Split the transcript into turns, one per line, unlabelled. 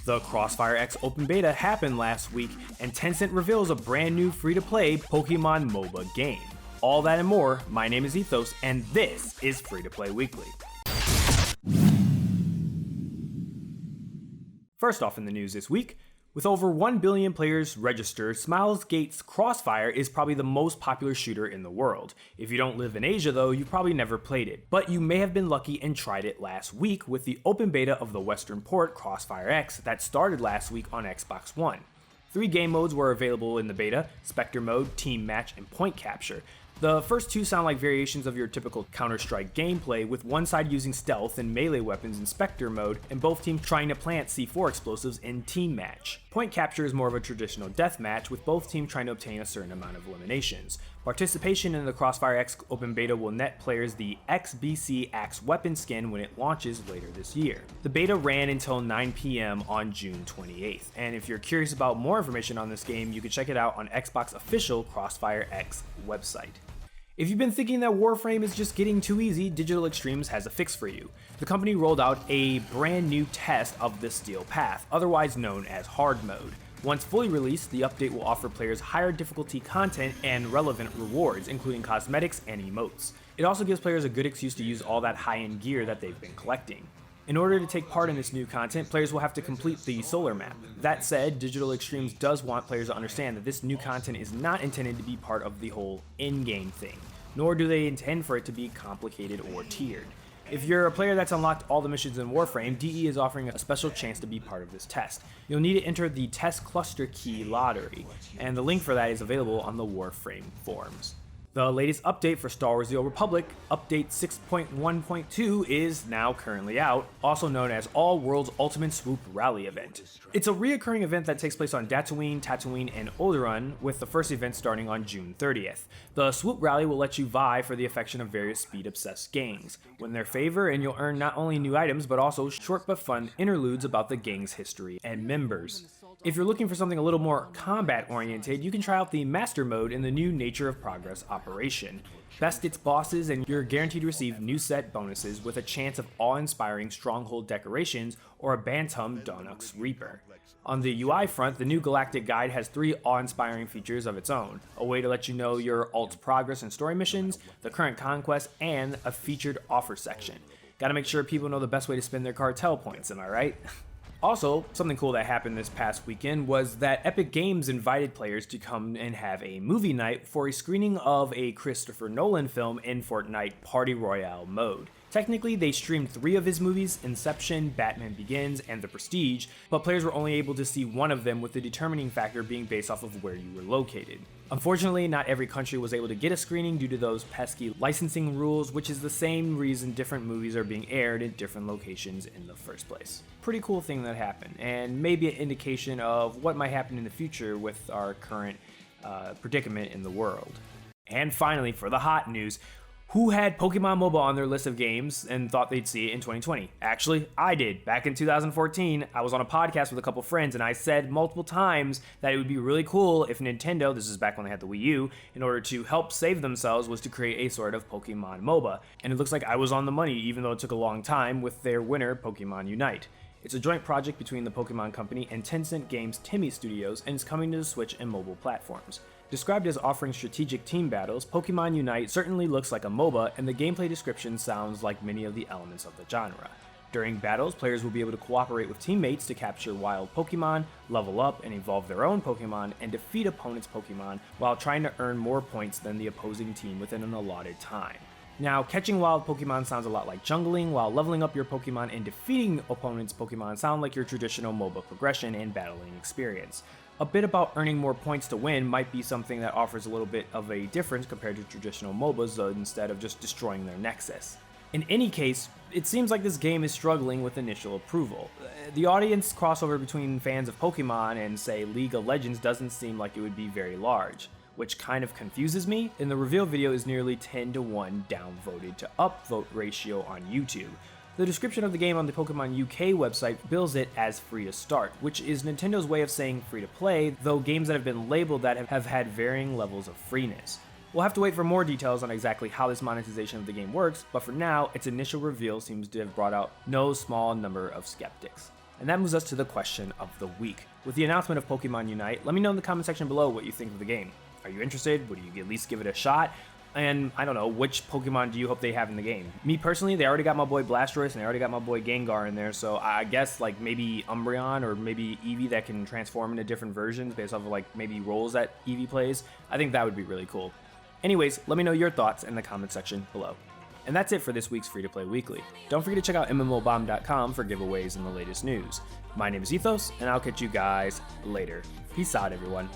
The CrossfireX open beta happened last week, and Tencent reveals a brand new free-to-play Pokemon MOBA game. All that and more, my name is Ethos, and this is Free to Play Weekly. First off in the news this week, with over 1 billion players registered, Smilegate's Crossfire is probably the most popular shooter in the world. If you don't live in Asia though, you've probably never played it, but you may have been lucky and tried it last week with the open beta of the Western port CrossfireX that started last week on Xbox One. 3 game modes were available in the beta: Spectre mode, Team Match, and Point Capture. The first 2 sound like variations of your typical Counter-Strike gameplay, with one side using stealth and melee weapons in Spectre mode, and both teams trying to plant C4 explosives in Team Match. Point Capture is more of a traditional deathmatch, with both teams trying to obtain a certain amount of eliminations. Participation in the CrossfireX open beta will net players the XBC Axe weapon skin when it launches later this year. The beta ran until 9 PM on June 28th, and if you're curious about more information on this game, you can check it out on Xbox official CrossfireX website. If you've been thinking that Warframe is just getting too easy, Digital Extremes has a fix for you. The company rolled out a brand new test of the Steel Path, otherwise known as Hard Mode. Once fully released, the update will offer players higher difficulty content and relevant rewards, including cosmetics and emotes. It also gives players a good excuse to use all that high-end gear that they've been collecting. In order to take part in this new content, players will have to complete the solar map. That said, Digital Extremes does want players to understand that this new content is not intended to be part of the whole in-game thing, nor do they intend for it to be complicated or tiered. If you're a player that's unlocked all the missions in Warframe, DE is offering a special chance to be part of this test. You'll need to enter the Test Cluster Key lottery, and the link for that is available on the Warframe forums. The latest update for Star Wars: The Old Republic, Update 6.1.2, is now currently out, also known as All World's Ultimate Swoop Rally Event. It's a reoccurring event that takes place on Tatooine, and Alderaan, with the first event starting on June 30th. The Swoop Rally will let you vie for the affection of various speed-obsessed gangs. Win their favor, and you'll earn not only new items, but also short but fun interludes about the gang's history and members. If you're looking for something a little more combat-oriented, you can try out the Master Mode in the new Nature of Progress operation. Best its bosses, and you're guaranteed to receive new set bonuses with a chance of awe-inspiring Stronghold decorations or a Bantam Donux Reaper. On the UI front, the new Galactic Guide has 3 awe-inspiring features of its own: a way to let you know your alt's progress and story missions, the current conquest, and a featured offer section. Gotta make sure people know the best way to spend their cartel points, am I right? Also, something cool that happened this past weekend was that Epic Games invited players to come and have a movie night for a screening of a Christopher Nolan film in Fortnite Party Royale mode. Technically, they streamed 3 of his movies: Inception, Batman Begins, and The Prestige, but players were only able to see one of them, with the determining factor being based off of where you were located. Unfortunately, not every country was able to get a screening due to those pesky licensing rules, which is the same reason different movies are being aired in different locations in the first place. Pretty cool thing that happened, and maybe an indication of what might happen in the future with our current predicament in the world. And finally, for the hot news, who had Pokemon MOBA on their list of games and thought they'd see it in 2020? Actually, I did. Back in 2014, I was on a podcast with a couple friends, and I said multiple times that it would be really cool if Nintendo, this is back when they had the Wii U, in order to help save themselves, was to create a sort of Pokemon MOBA. And it looks like I was on the money, even though it took a long time, with their winner, Pokemon Unite. It's a joint project between the Pokemon Company and Tencent Games' Timmy Studios, and is coming to the Switch and mobile platforms. Described as offering strategic team battles, Pokemon Unite certainly looks like a MOBA, and the gameplay description sounds like many of the elements of the genre. During battles, players will be able to cooperate with teammates to capture wild Pokemon, level up and evolve their own Pokemon, and defeat opponents' Pokemon while trying to earn more points than the opposing team within an allotted time. Now, catching wild Pokemon sounds a lot like jungling, while leveling up your Pokemon and defeating opponents' Pokemon sound like your traditional MOBA progression and battling experience. A bit about earning more points to win might be something that offers a little bit of a difference compared to traditional MOBAs, though, instead of just destroying their nexus. In any case, it seems like this game is struggling with initial approval. The audience crossover between fans of Pokemon and, say, League of Legends doesn't seem like it would be very large, which kind of confuses me, and the reveal video is nearly 10-to-1 downvoted to upvote ratio on YouTube. The description of the game on the Pokemon UK website bills it as free to start, which is Nintendo's way of saying free to play, though games that have been labeled that have had varying levels of freeness. We'll have to wait for more details on exactly how this monetization of the game works, but for now, its initial reveal seems to have brought out no small number of skeptics. And that moves us to the question of the week. With the announcement of Pokemon Unite, let me know in the comment section below what you think of the game. Are you interested? Would you at least give it a shot? And I don't know, which Pokemon do you hope they have in the game? Me personally, they already got my boy Blastoise and they already got my boy Gengar in there, so I guess like maybe Umbreon or maybe Eevee that can transform into different versions based off of like maybe roles that Eevee plays. I think that would be really cool. Anyways, let me know your thoughts in the comment section below. And that's it for this week's Free to Play Weekly. Don't forget to check out MMOBomb.com for giveaways and the latest news. My name is Ethos, and I'll catch you guys later. Peace out, everyone.